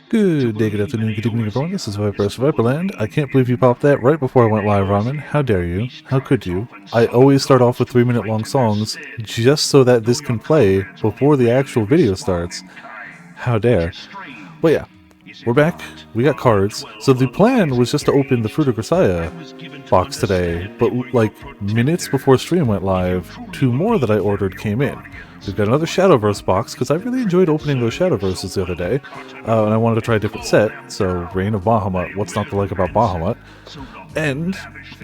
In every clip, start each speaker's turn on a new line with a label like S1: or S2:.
S1: Good day, good afternoon, good evening, everyone. This is Viper of Viperland. I can't believe you popped that right before I went live, Ramen. How dare you? How could you? I always start off with 3-minute long songs just so that this can play before the actual video starts. How dare. But yeah, we're back. We got cards. So the plan was just to open the Fruit of Grisaia box today, but like minutes before stream went live, 2 more that I ordered came in. We've got another Shadowverse box, because I really enjoyed opening those Shadowverses the other day, and I wanted to try a different set, so Reign of Bahamut, what's not to like about Bahamut? And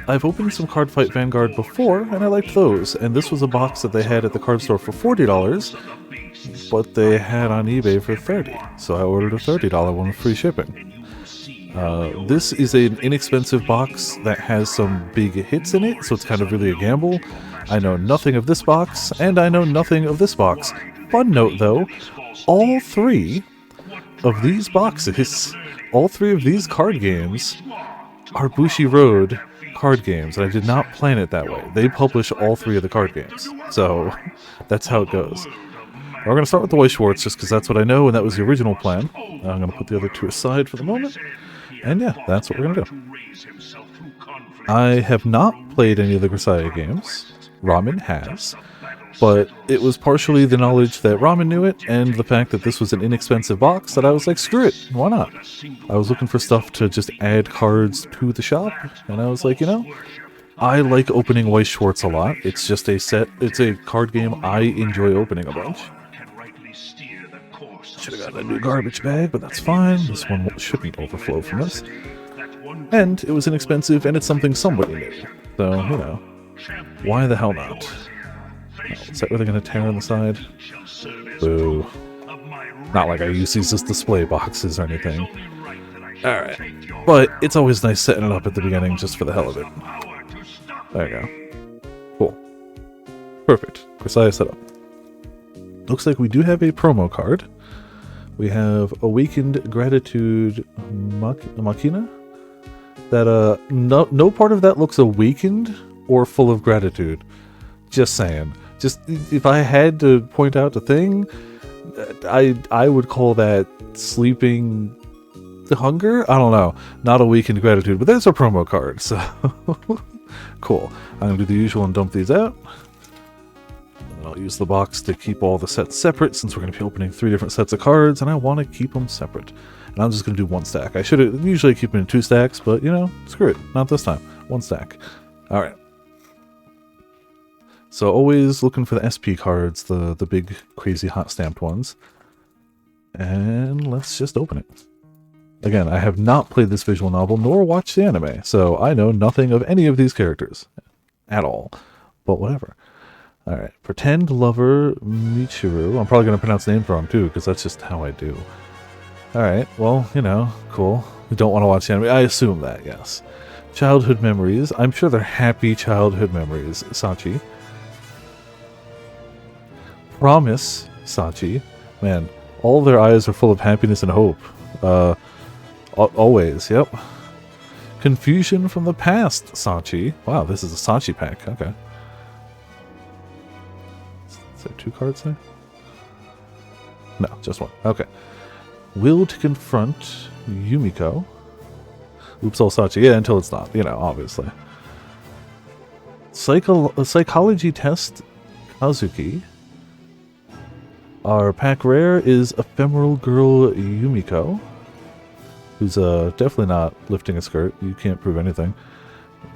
S1: I've opened some Card Fight Vanguard before, and I liked those, and this was a box that they had at the card store for $40, but they had on eBay for $30, so I ordered a $30 one with free shipping. This is an inexpensive box that has some big hits in it, so it's kind of really a gamble. I know nothing of this box, and I know nothing of this box. Fun note though, all 3 of these boxes, all 3 of these card games are Bushiroad card games, and I did not plan it that way. They publish all 3 of the card games, so that's how it goes. We're going to start with the Weiss Schwarz just because that's what I know, and that was the original plan. I'm going to put the other 2 aside for the moment, and yeah, that's what we're going to do. I have not played any of the Grisaia games. Ramen has, but it was partially the knowledge that Ramen knew it, and the fact that this was an inexpensive box that I was like, screw it, why not? I was looking for stuff to just add cards to the shop, and I was like, you know, I like opening Weiss Schwarz a lot. It's just a set, it's a card game I enjoy opening a bunch. Should have gotten a new garbage bag, but that's fine. This one shouldn't overflow from this. And it was inexpensive, and it's something somebody knew. So, you know, why the hell not? Oh, is that really going to tear on the side? Boo. Not like I use these as display boxes or anything. Alright. But it's always nice setting it up at the beginning just for the hell of it. There you go. Cool. Perfect. Grisaia setup. Looks like we do have a promo card. We have Awakened Gratitude Machina. That, no part of that looks awakened or full of gratitude. Just saying. Just, if I had to point out a thing, I would call that sleeping hunger? I don't know. Not awakened gratitude, but there's a promo card, so cool. I'm going to do the usual and dump these out. And I'll use the box to keep all the sets separate, since we're going to be opening 3 different sets of cards, and I want to keep them separate. And I'm just going to do 1 stack. I should usually keep them in 2 stacks, but, you know, screw it. Not this time. 1 stack. Alright. So always looking for the SP cards, the big, crazy, hot stamped ones. And let's just open it. Again, I have not played this visual novel, nor watched the anime, so I know nothing of any of these characters. At all. But whatever. Alright. Pretend Lover Michiru. I'm probably going to pronounce names wrong, too, because that's just how I do. Alright, well, you know, cool. We don't want to watch the anime. I assume that, yes. Childhood memories. I'm sure they're happy childhood memories. Sachi. Promise. Sachi. Man, all their eyes are full of happiness and hope. Always, yep. Confusion from the past. Sachi. Wow, this is a Sachi pack. Okay. Is there 2 cards there? No, just 1. Okay. Will to confront Yumiko. Oops, all Sachi. Yeah, until it's not, you know, obviously. Psychology test Kazuki. Our pack rare is Ephemeral Girl Yumiko, who's definitely not lifting a skirt. You can't prove anything.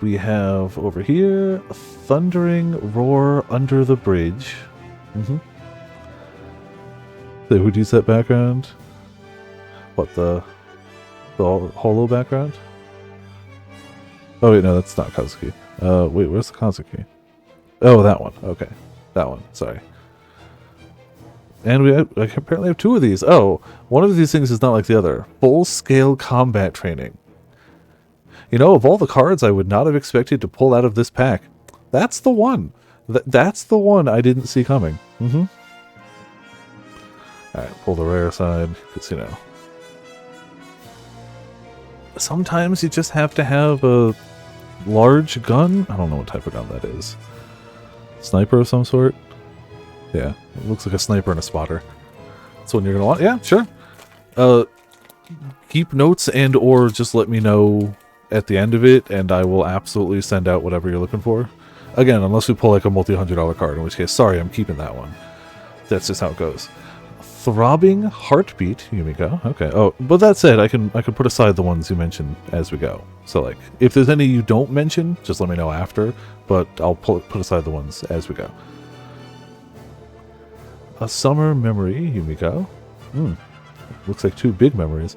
S1: We have over here Thundering Roar Under the Bridge. They would use that background. What, the holo background? Oh wait, no, that's not Kazuki. Wait, where's the Kazuki? Oh, that one. Okay, that one. Sorry. And we apparently have 2 of these. Oh, one of these things is not like the other. Full-scale combat training. You know, of all the cards I would not have expected to pull out of this pack, that's the one. That's the one I didn't see coming. Alright, pull the rare side, because, you know. Sometimes you just have to have a large gun. I don't know what type of gun that is. Sniper of some sort? Yeah, it looks like a sniper and a spotter. That's what you're gonna want? Yeah, sure. Keep notes and or just let me know at the end of it, and I will absolutely send out whatever you're looking for. Again, unless we pull like a multi-$100 card, in which case, sorry, I'm keeping that one. That's just how it goes. Throbbing Heartbeat, Yumiko. Okay. Oh, but that said, I can put aside the ones you mentioned as we go. So like, if there's any you don't mention, just let me know after. But I'll put aside the ones as we go. A Summer Memory, Yumiko. Looks like 2 big memories.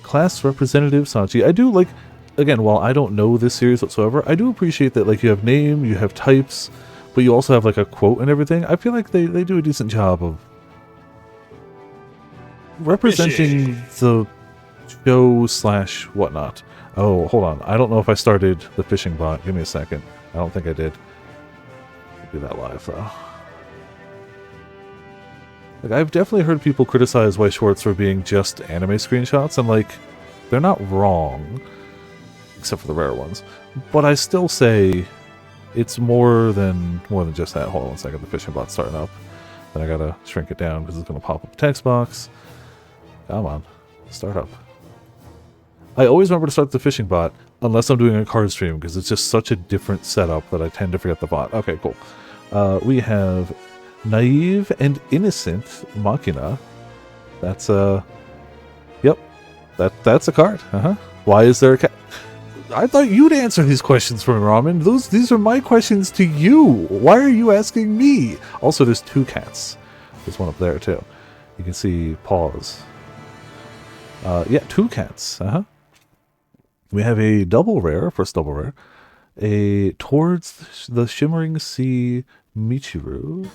S1: Class Representative Sanchi. I do like, again, while I don't know this series whatsoever, I do appreciate that like you have name, you have types, but you also have like a quote and everything. I feel like they do a decent job of representing the show slash whatnot. Oh, hold on. I don't know if I started the fishing bot. Give me a second. I don't think I did. I'll do that live though. Like, I've definitely heard people criticize Weiss Schwarz for being just anime screenshots, and like, they're not wrong, except for the rare ones. But I still say it's more than just that. Hold on one second, the fishing bot's starting up. Then I gotta shrink it down because it's gonna pop up a text box. Come on, start up. I always remember to start the fishing bot unless I'm doing a card stream because it's just such a different setup that I tend to forget the bot. Okay, cool. We have Naive and Innocent Machina. That's yep. That's a card. Why is there a cat? I thought you'd answer these questions for me, Ramen. These are my questions to you. Why are you asking me? Also, there's 2 cats. There's one up there too. You can see paws. Yeah, 2 cats. We have a double rare, first double rare. A Towards the Shimmering Sea Michiru.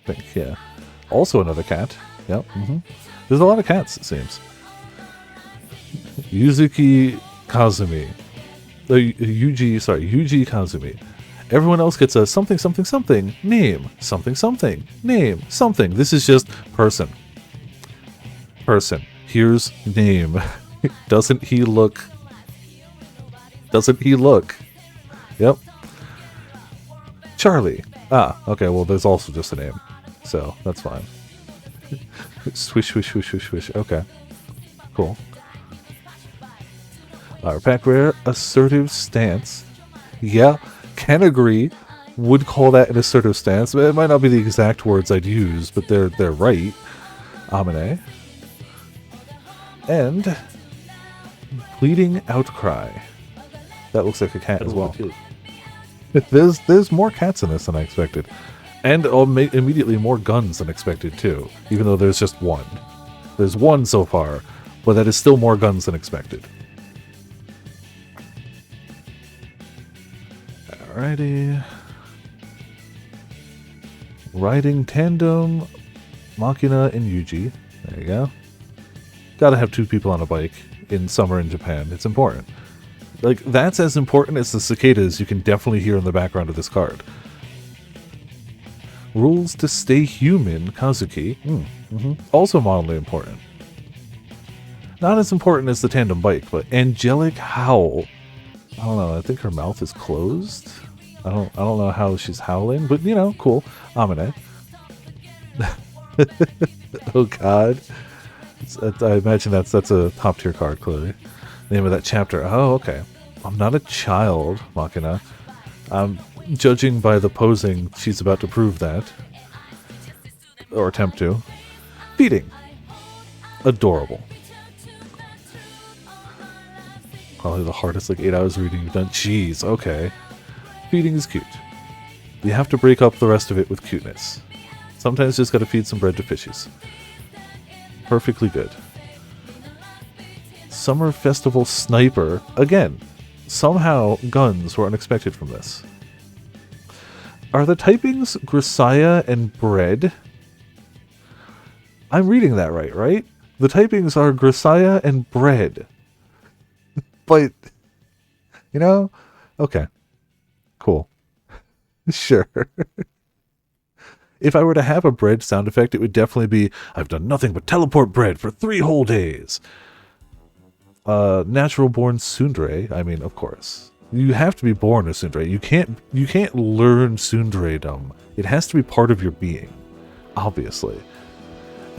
S1: I think, yeah. Also another cat. Yep. There's a lot of cats, it seems. Yuzuki Kazumi. Yuji Kazumi. Everyone else gets a something, something, something, name, something, something, name, something. This is just person. Person. Here's name. Doesn't he look? Doesn't he look? Yep. Charlie. Ah, okay, well, there's also just a name. So, that's fine. Swish, swish, swish, swish, swish. Okay. Cool. Our pack rare, Assertive Stance. Yeah, can agree. Would call that an assertive stance. It might not be the exact words I'd use, but they're right. Amine. And Bleeding Outcry. That looks like a cat as well. There's more cats in this than I expected. And immediately more guns than expected too. Even though there's just one. There's one so far, but that is still more guns than expected. Alrighty. Riding Tandem, Machina, and Yuji. There you go. Gotta have 2 people on a bike in summer in Japan. It's important. Like, that's as important as the cicadas you can definitely hear in the background of this card. Rules to Stay Human, Kazuki. Also moderately important. Not as important as the tandem bike, but Angelic Howl. I don't know, I think her mouth is closed. I don't know how she's howling, but you know, cool. Amine. Oh god. I imagine that's a top tier card, clearly. Name of that chapter. Oh, okay. I'm not a child, Machina. Judging by the posing, she's about to prove that. Or attempt to. Feeding. Adorable. Probably the hardest 8 hours of reading you've done. Jeez, okay. Feeding is cute. You have to break up the rest of it with cuteness. Sometimes just gotta feed some bread to fishies. Perfectly good. Summer Festival Sniper. Again, somehow guns were unexpected from this. Are the typings Grisaia and bread? I'm reading that right? The typings are Grisaia and bread. But, you know, okay. Cool. Sure. If I were to have a bread sound effect, it would definitely be, I've done nothing but teleport bread for 3 whole days. Natural born tsundere, I mean, of course. You have to be born a tsundere. You can't learn tsundere-dom. It has to be part of your being, obviously.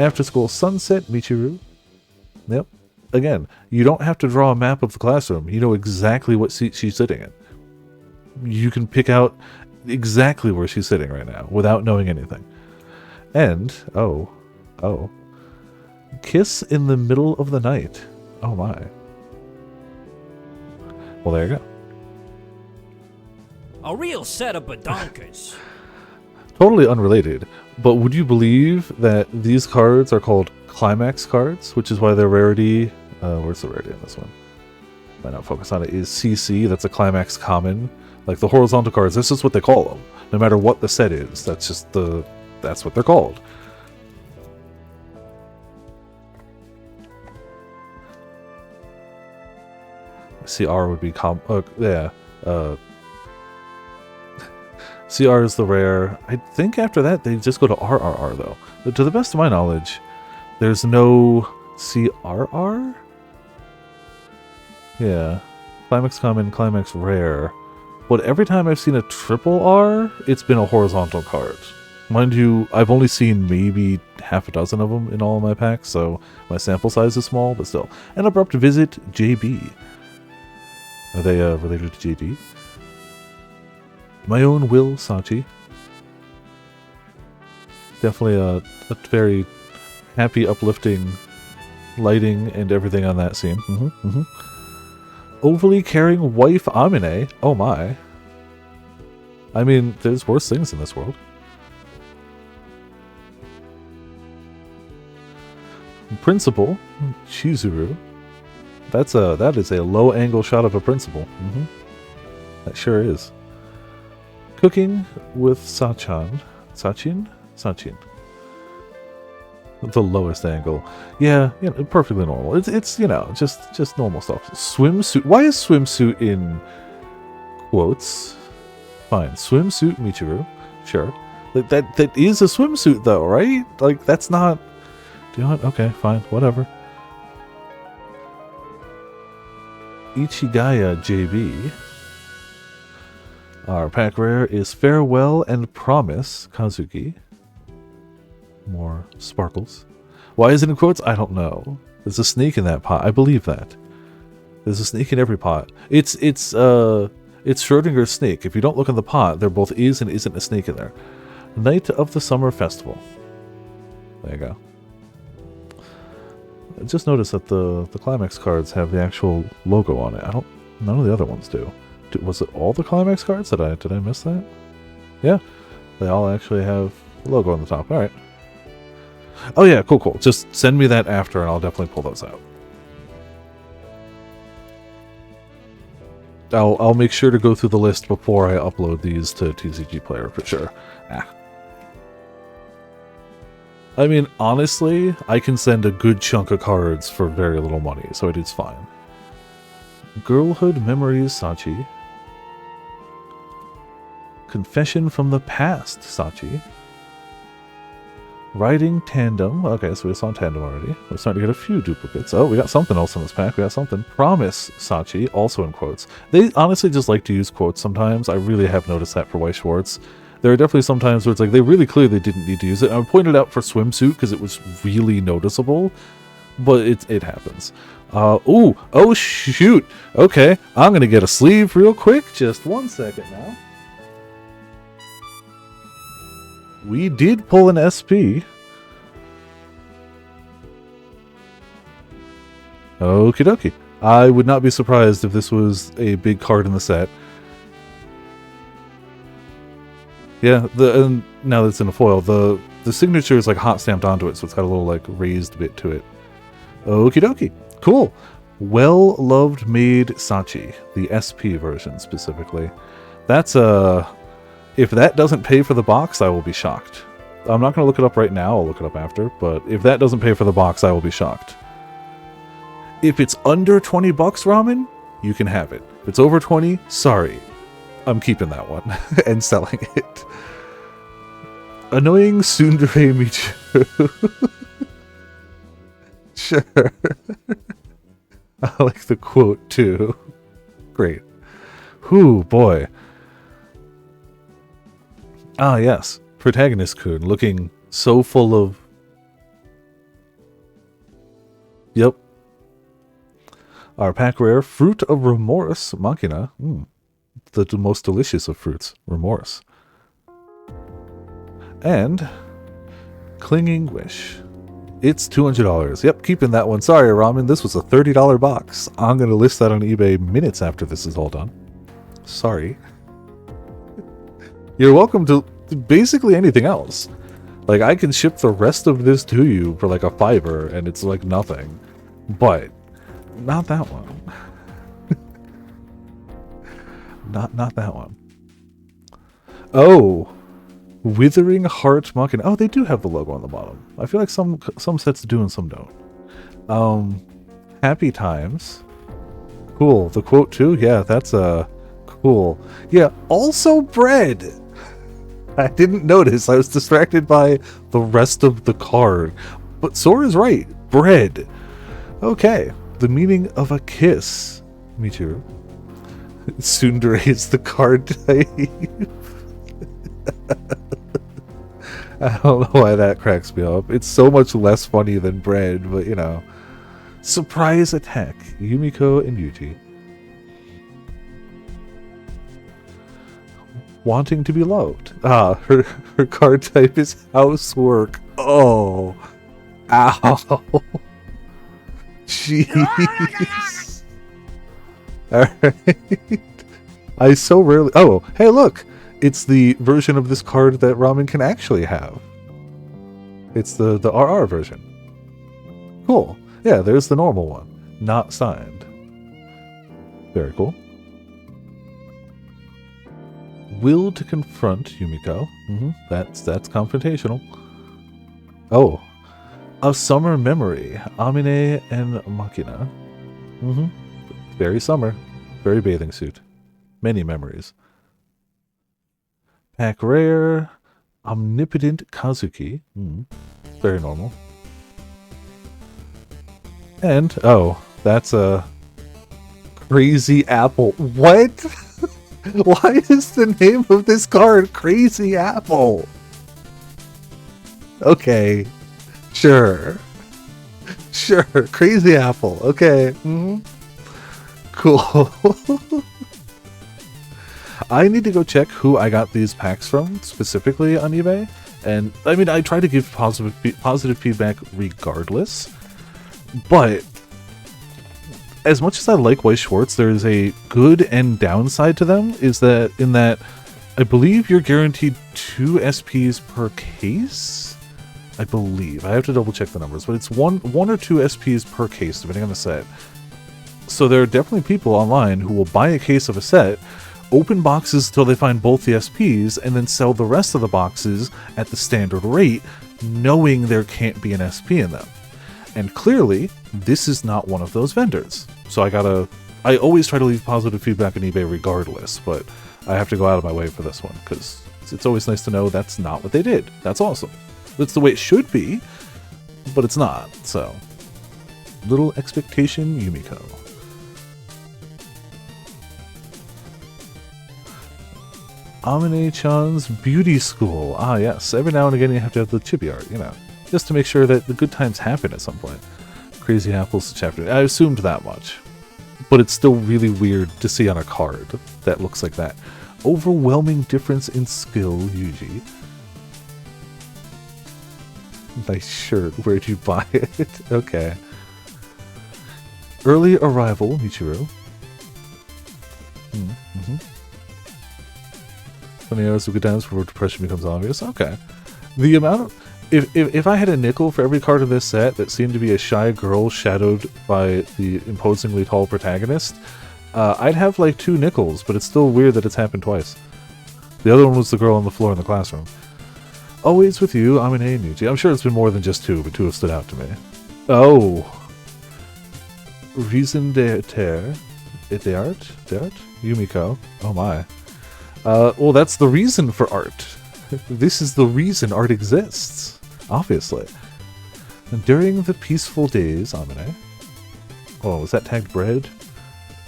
S1: After School Sunset Michiru. Yep. Again, you don't have to draw a map of the classroom. You know exactly what seat she's sitting in. You can pick out exactly where she's sitting right now without knowing anything. And, oh, Kiss in the Middle of the Night. Oh my. Well, there you go.
S2: A real set of badonkers.
S1: Totally unrelated, but would you believe that these cards are called Climax cards, which is why their rarity, where's the rarity in this one? Might not focus on it, is CC, that's a Climax common. Like the horizontal cards, this is what they call them. No matter what the set is, that's what they're called. CR would be CR is the rare. I think after that they just go to RRR though. But to the best of my knowledge, there's no CRR? Yeah. Climax common, Climax rare. But every time I've seen a triple R, it's been a horizontal card. Mind you, I've only seen maybe half a dozen of them in all of my packs, so my sample size is small, but still. An Abrupt Visit JB. Are they related to JD? My Own Will Sachi. Definitely a very happy, uplifting lighting and everything on that scene. Overly Caring Wife Amine. Oh my. I mean, there's worse things in this world. Principal Chizuru. That is a low angle shot of a principal. That sure is. Cooking with Sachin. The lowest angle. Yeah, perfectly normal. It's just normal stuff. Swimsuit. Why is swimsuit in quotes? Fine. Swimsuit Michiru. Sure. That is a swimsuit though, right? Like that's not. Do you know what? Okay, fine. Whatever. Ichigaya JB. Our pack rare is Farewell and Promise Kazuki. More sparkles. Why is it in quotes? I don't know. There's a snake in that pot. I believe that. There's a snake in every pot. It's Schrodinger's snake. If you don't look in the pot, there both is and isn't a snake in there. Night of the Summer Festival. There you go. I just noticed that the Climax cards have the actual logo on it. None of the other ones do. Was it all the Climax cards? Did I miss that? Yeah. They all actually have the logo on the top. Alright. Oh yeah, cool. Just send me that after and I'll definitely pull those out. I'll make sure to go through the list before I upload these to TCGPlayer for sure. I mean, honestly, I can send a good chunk of cards for very little money, so it is fine. Girlhood Memories Sachi. Confession from the Past Sachi. Riding Tandem. Okay, so we saw Tandem already. We're starting to get a few duplicates. Oh, we got something else in this pack. We got something. Promise Sachi, also in quotes. They honestly just like to use quotes sometimes. I really have noticed that for Weiss Schwarz. There are definitely some times where it's like they really clearly didn't need to use it. I pointed out for Swimsuit because it was really noticeable, but it happens. Oh shoot. Okay, I'm gonna get a sleeve real quick. Just 1 second now. We did pull an SP. Okie dokie. I would not be surprised if this was a big card in the set. Yeah, and now that it's in a foil, the signature is like hot stamped onto it, so it's got a little like raised bit to it. Okie dokie. Cool. Well Loved Maid Sachi, the SP version specifically. That's if that doesn't pay for the box, I will be shocked. I'm not going to look it up right now, I'll look it up after, but if that doesn't pay for the box, I will be shocked. If it's under 20 bucks, Ramen, you can have it. If it's over 20, sorry. I'm keeping that one and selling it. Annoying Tsundere Michiru. Sure. I like the quote too. Great. Whew, boy. Ah, yes. Protagonist Kun looking so full of Yep. Our pack rare, Fruit of Remorse, Machina. The most delicious of fruits, remorse. And Clinging Wish. It's $200. Yep, keeping that one. Sorry, Ramen, this was a $30 box. I'm going to list that on eBay minutes after this is all done. Sorry. You're welcome to basically anything else. Like, I can ship the rest of this to you for like a $5 and it's like nothing. But not that one. not that one. Oh, Withering Heart Machina. Oh, they do have the logo on the bottom. I feel like some sets do and some don't. Happy Times. Cool. The quote too? Yeah, that's cool. Yeah, also bread. I didn't notice. I was distracted by the rest of the card. But Sora's right. Bread. Okay. The meaning of a kiss. Me too. Tsundere is the card type. I don't know why that cracks me up. It's so much less funny than bread, but you know. Surprise Attack. Yumiko and Yuji. Wanting to be loved. Ah, her card type is housework. Oh. Ow. Jeez. Alright. I so rarely... Oh, hey look! It's the version of this card that Ramen can actually have. It's the RR version. Cool. Yeah, there's the normal one. Not signed. Very cool. Will to confront Yumiko. That's confrontational. Oh. A Summer Memory. Amine and Machina. Very summer. Very bathing suit. Many memories. Pack rare. Omnipotent Kazuki. Very normal. And, oh, that's a Crazy Apple. What? Why is the name of this card Crazy Apple? Okay. Sure. Sure. Crazy Apple. Okay. Cool. I need to go check who I got these packs from specifically on eBay. And I mean, I try to give positive feedback regardless. But as much as I like Weiss Schwarz, there is a good and downside to them. Is that in that I believe you're guaranteed 2 SPs per case. I believe I have to double check the numbers, but it's one or 2 SPs per case depending on the set. So there are definitely people online who will buy a case of a set, open boxes until they find both the SPs, and then sell the rest of the boxes at the standard rate, knowing there can't be an SP in them. And clearly, this is not one of those vendors. So I always try to leave positive feedback on eBay regardless, but I have to go out of my way for this one, because it's always nice to know that's not what they did. That's awesome. That's the way it should be, but it's not, so. Little Expectation Yumiko. Amine-chan's Beauty School. Ah, yes. Every now and again you have to have the chibi art, you know. Just to make sure that the good times happen at some point. Crazy Apples chapter. I assumed that much. But it's still really weird to see on a card that looks like that. Overwhelming difference in skill, Yuji. Nice shirt. Where'd you buy it? Okay. Early Arrival, Michiru. Funny hours of good times before depression becomes obvious. Okay. The amount of... If I had a nickel for every card of this set that seemed to be a shy girl shadowed by the imposingly tall protagonist, I'd have like 2 nickels, but it's still weird that it's happened twice. The other one was the girl on the floor in the classroom. Always with you, Amine and Yuji. I'm sure it's been more than just 2, but 2 have stood out to me. Oh. Reason d'être. D'art? Yumiko. Oh my. Well, that's the reason for art. This is the reason art exists. Obviously. And during the peaceful days, Amine. Oh, was that tagged bread?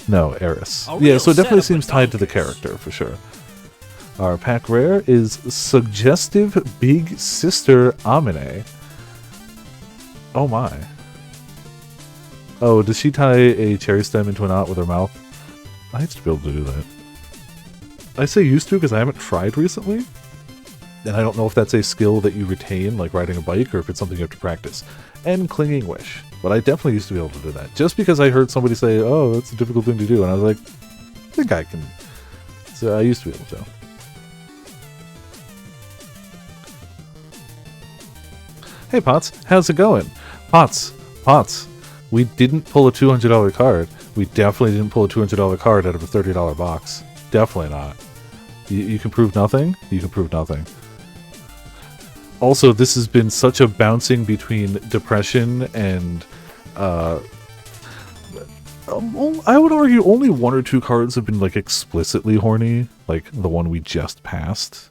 S1: No, Eris. Yeah, so it definitely seems tied to the character, for sure. Our pack rare is Suggestive Big Sister Amine. Oh my. Oh, does she tie a cherry stem into a knot with her mouth? I used to be able to do that. I say used to because I haven't tried recently. And I don't know if that's a skill that you retain, like riding a bike, or if it's something you have to practice. And clinging wish. But I definitely used to be able to do that. Just because I heard somebody say, oh, that's a difficult thing to do. And I was like, I think I can. So I used to be able to. Hey, Potts. How's it going? Potts. We didn't pull a $200 card. We definitely didn't pull a $200 card out of a $30 box. Definitely not. You can prove nothing? You can prove nothing. Also, this has been such a bouncing between depression and... I would argue only 1 or 2 cards have been, like, explicitly horny. Like, the one we just passed.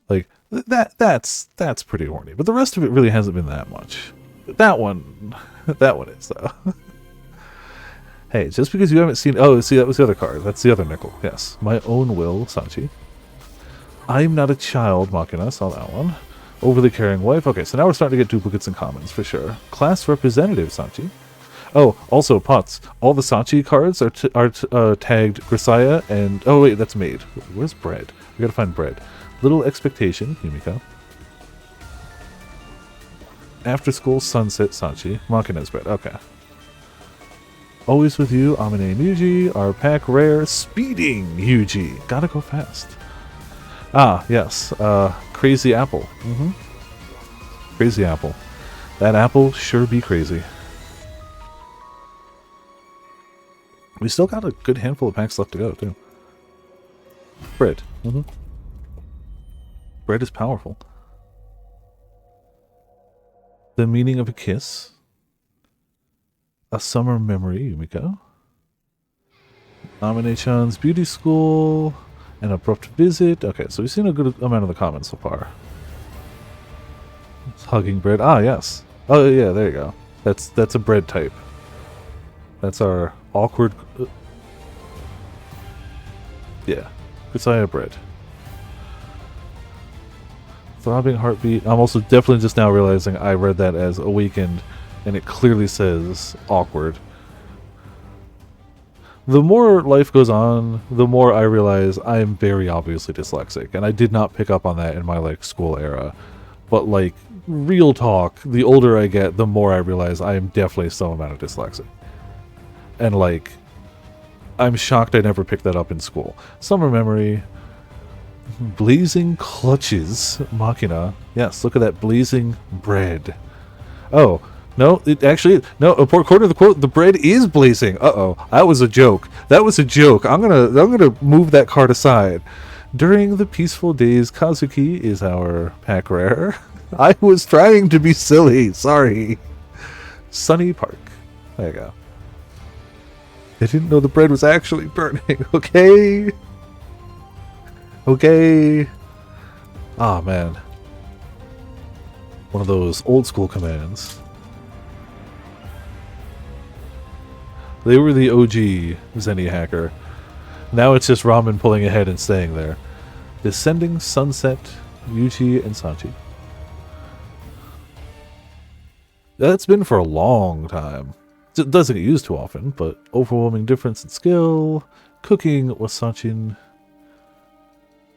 S1: Like, that's pretty horny. But the rest of it really hasn't been that much. That one is, though. Hey, just because you haven't seen... Oh, see, that was the other card. That's the other nickel. Yes. My own will, Sachi. I'm not a child, Machina. Saw that one. Overly caring wife. Okay, so now we're starting to get duplicates and commons, for sure. Class representative, Sachi. Oh, also, Potts. All the Sachi cards are tagged Grisaia and... Oh, wait, that's made. Where's bread? We gotta find bread. Little expectation, Yumiko. After school, sunset, Sachi. Machina's bread. Okay. Always with you, Amine and Yuji. Our pack rare, speeding Yuji. Gotta go fast. Ah, yes. Crazy apple. Crazy apple. That apple sure be crazy. We still got a good handful of packs left to go, too. Bread. Bread is powerful. The meaning of a kiss. A summer memory, Yumiko. Amine-chan's beauty school. An abrupt visit. Okay, so we've seen a good amount of the comments so far. Hugging bread. Ah, yes. Oh, yeah, there you go. That's a bread type. That's our awkward... yeah. Grisaia bread. Throbbing heartbeat. I'm also definitely just now realizing I read that as awakened, and it clearly says awkward. The more life goes on, the more I realize I am very obviously dyslexic, and I did not pick up on that in my, like, school era. But, like, real talk, the older I get, the more I realize I am definitely some amount of dyslexic. And, like, I'm shocked I never picked that up in school. Summer memory. Blazing clutches. Machina. Yes, look at that blazing bread. Oh. No, it actually... No, according to the quote, the bread is blazing. Uh-oh. That was a joke. That was a joke. I'm gonna move that card aside. During the peaceful days, Kazuki is our pack rare. I was trying to be silly. Sorry. Sunny Park. There you go. I didn't know the bread was actually burning. Okay. Okay. Ah, man. One of those old school commands. They were the OG Zenny hacker. Now it's just Ramen pulling ahead and staying there. Descending Sunset, Yuji, and Sachi. That's been for a long time. It doesn't get used too often, but overwhelming difference in skill. Cooking Wasachin.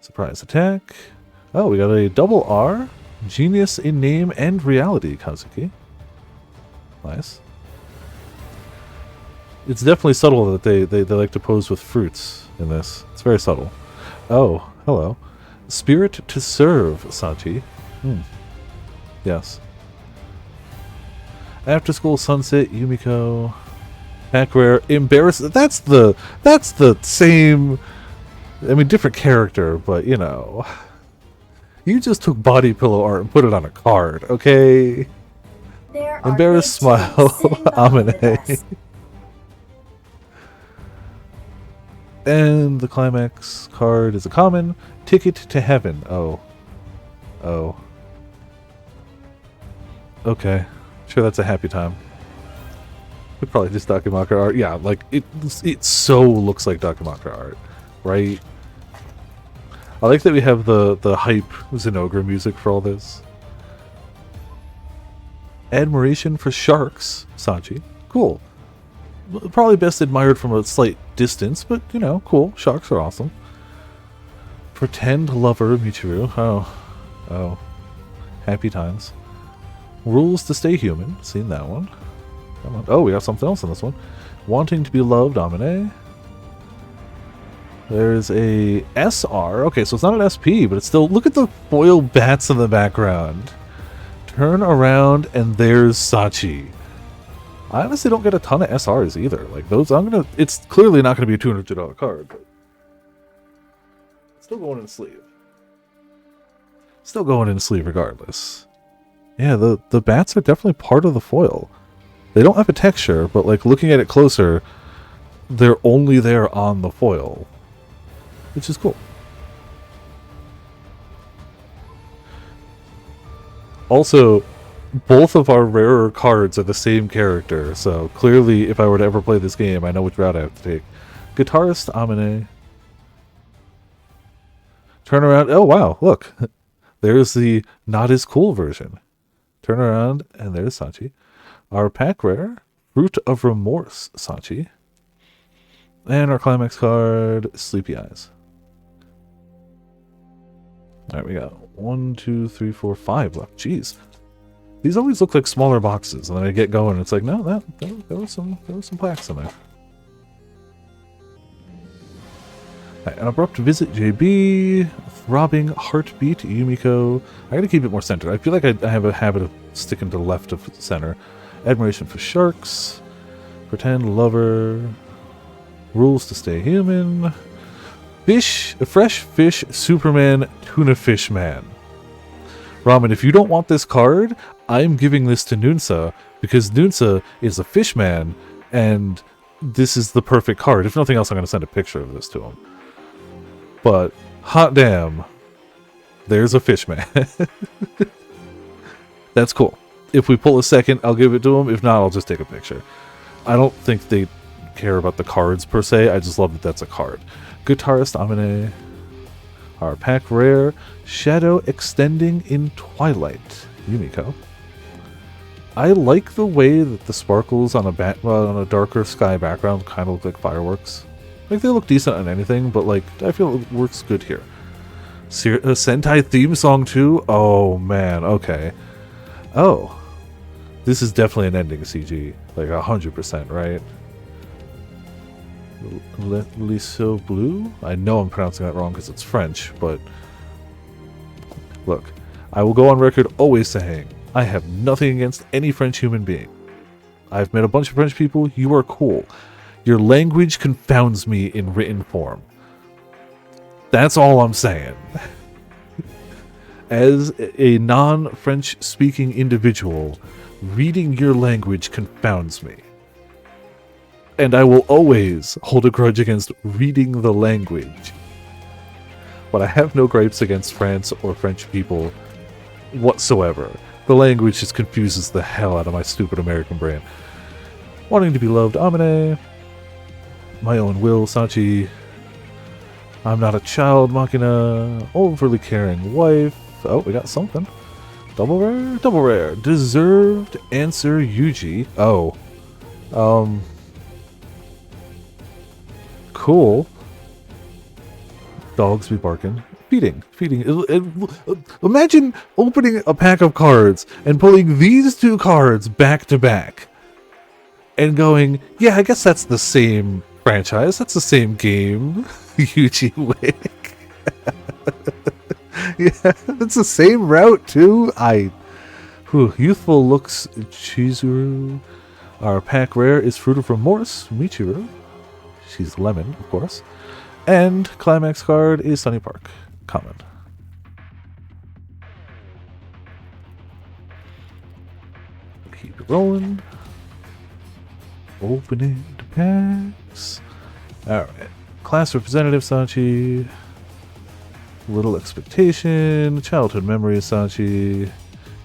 S1: Surprise attack. Oh, we got a double R. Genius in name and reality, Kazuki. Nice. It's definitely subtle that they like to pose with fruits in this. It's very subtle. Oh, hello. Spirit to serve, Sachi. Yes. After school sunset, Yumiko. Pack rare, embarrass. That's the same. I mean, different character, but you know. You just took body pillow art and put it on a card, okay? Embarrassed smile, Amine. And the climax card is a common. Ticket to heaven. Oh. Oh. Okay. Sure, that's a happy time. Could probably just Dakimakura art. Yeah, like, it so looks like Dakimakura art. Right? I like that we have the hype Zenogre music for all this. Admiration for sharks, Sachi. Cool. Probably best admired from a slight distance, but, you know, cool. Sharks are awesome. Pretend lover, Michiru. Oh. Happy times. Rules to stay human. Seen that one. Come on. Oh, we got something else in this one. Wanting to be loved, Amine. There's a SR. Okay, so it's not an SP, but it's still... Look at the foil bats in the background. Turn around, and there's Sachi. I honestly don't get a ton of SRs either. Like, those, it's clearly not going to be a $200 card, but... Still going in sleeve. Still going in sleeve regardless. Yeah, the bats are definitely part of the foil. They don't have a texture, but like looking at it closer, they're only there on the foil, which is cool. Also, both of our rarer cards are the same character, so clearly if I were to ever play this game, I know which route I have to take. Guitarist Amine. Turn around. Oh, wow, look. There's the not as cool version. Turn around, and there's Sachi. Our pack rare, Fruit of Remorse, Sachi. And our climax card, Sleepy Eyes. Alright, we got 1, 2, 3, 4, 5 left. Jeez. These always look like smaller boxes, and then I get going, and it's like, no, there was some packs in there. Right, an abrupt visit, JB. Throbbing heartbeat, Yumiko. I gotta keep it more centered. I feel like I have a habit of sticking to the left of center. Admiration for sharks. Pretend lover. Rules to stay human. Fish, fresh fish, Superman, tuna fish man. Ramen, if you don't want this card, I'm giving this to Nunsa, because Nunsa is a fish man, and this is the perfect card. If nothing else, I'm going to send a picture of this to him. But, hot damn, there's a fish man. That's cool. If we pull a second, I'll give it to him. If not, I'll just take a picture. I don't think they care about the cards per se. I just love that that's a card. Guitarist Amine. Our pack rare, Shadow Extending in Twilight, Yumiko. I like the way that the sparkles on a darker sky background kind of look like fireworks. Like, they look decent on anything, but like, I feel it works good here. Sentai theme song too? Oh man, okay. Oh. This is definitely an ending CG. Like 100%, right? Liso Blue? I know I'm pronouncing that wrong because it's French, but... Look, I will go on record always saying, I have nothing against any French human being. I've met a bunch of French people, you are cool. Your language confounds me in written form. That's all I'm saying. As a non-French speaking individual, reading your language confounds me. And I will always hold a grudge against reading the language. But I have no gripes against France or French people whatsoever. The language just confuses the hell out of my stupid American brain. Wanting to be loved, Amine. My own will, Sachi. I'm not a child, Machina. Overly caring wife. Oh, we got something. Double rare? Double rare. Deserved answer, Yuji. Oh. Cool. Dogs be barking. Feeding. Imagine opening a pack of cards and pulling these two cards back to back. And going, yeah, I guess that's the same franchise. That's the same game. Yuji Wick. Yeah, it's the same route too. Youthful looks, Chizuru. Our pack rare is Fruit of Remorse, Michiru. She's lemon, of course. And climax card is Sunny Park, common. Keep it rolling. Opening the packs. Alright. Class representative Sachi. Little Expectation. Childhood Memories Sachi.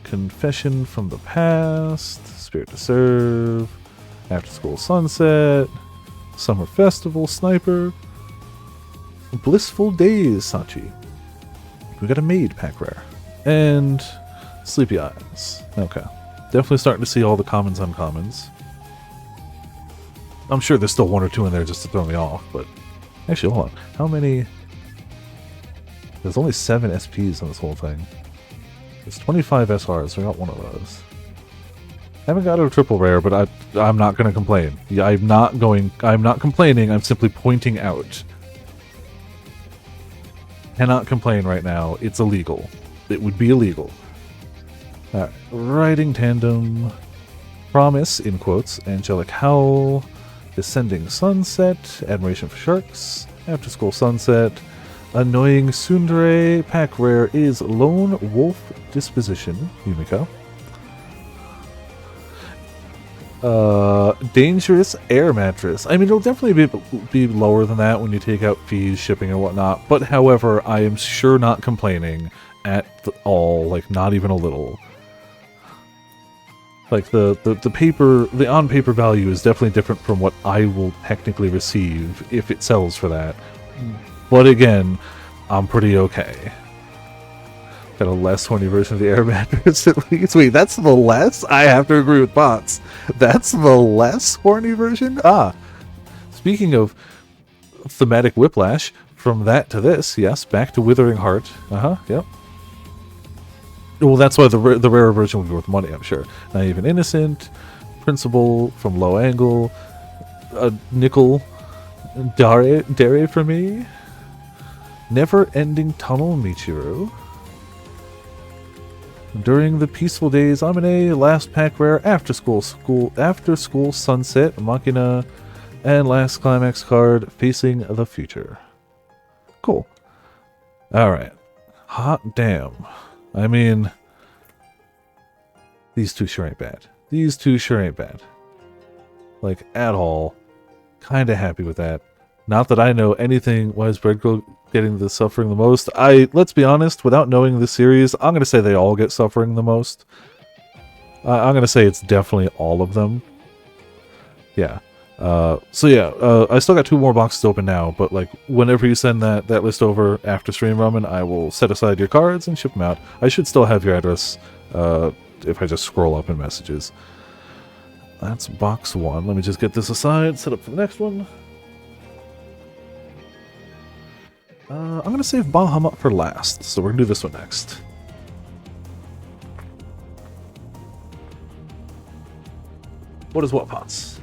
S1: Confession from the Past. Spirit to Serve. After School Sunset. Summer Festival Sniper. Blissful Days Sachi. We got a maid pack rare. And Sleepy Eyes. Okay. Definitely starting to see all the commons uncommons. I'm sure there's still one or two in there just to throw me off, but... Actually, hold on. How many... There's only 7 SPs on this whole thing. There's 25 SRs, so I got one of those. Haven't got a triple rare, but I'm not going to complain. Yeah, I'm not complaining, I'm simply pointing out. Cannot complain right now. It's illegal. It would be illegal. Alright. Riding Tandem. Promise, in quotes. Angelic Howl. Descending Sunset. Admiration for Sharks. After School Sunset. Annoying Tsundere. Pack rare is Lone Wolf Disposition. Yumiko. Dangerous Air Mattress. I mean, it'll definitely be lower than that when you take out fees, shipping, and whatnot. But however, I am sure not complaining at all. Like, not even a little. Like, the on-paper value is definitely different from what I will technically receive if it sells for that. But again, I'm pretty okay. Got a less horny version of the air mattress at least. Wait, that's the less? I have to agree with bots. That's the less horny version? Ah. Speaking of thematic whiplash, from that to this, yes, back to Withering Heart. Yep. Well, that's why the rarer version would be worth money, I'm sure. Naive and Innocent, Principal from Low Angle, a Nickel, Dare for me, Never Ending Tunnel Michiru. During the Peaceful Days, Amine, Last Pack Rare, After School Sunset, Machina, and Last Climax card, Facing the Future. Cool. Alright. Hot damn. I mean, these two sure ain't bad. These two sure ain't bad. Like, at all. Kinda happy with that. Not that I know anything why is Bread Girl getting the suffering the most. Let's be honest, without knowing the series, I'm going to say they all get suffering the most. I'm going to say it's definitely all of them. Yeah. So yeah, I still got 2 more boxes open now, but like, whenever you send that list over after stream, Ramen, I will set aside your cards and ship them out. I should still have your address, if I just scroll up in messages. That's box 1. Let me just get this aside, set up for the next one. I'm going to save Bahamut for last, so we're going to do this one next. What is what, Pots?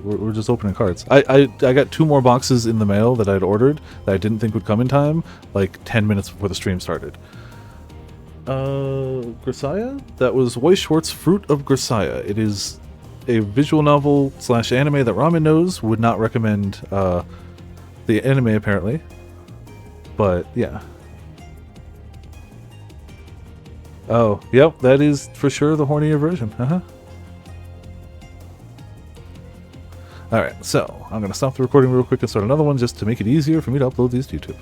S1: We're just opening cards. I got 2 more boxes in the mail that I'd ordered that I didn't think would come in time, like 10 minutes before the stream started. Grisaia? That was Weiss Schwarz, Fruit of Grisaia. It is a visual novel / anime that Ramen knows, would not recommend the anime apparently. But, yeah. Oh, yep, that is for sure the hornier version. Alright, so I'm going to stop the recording real quick and start another one just to make it easier for me to upload these to YouTube.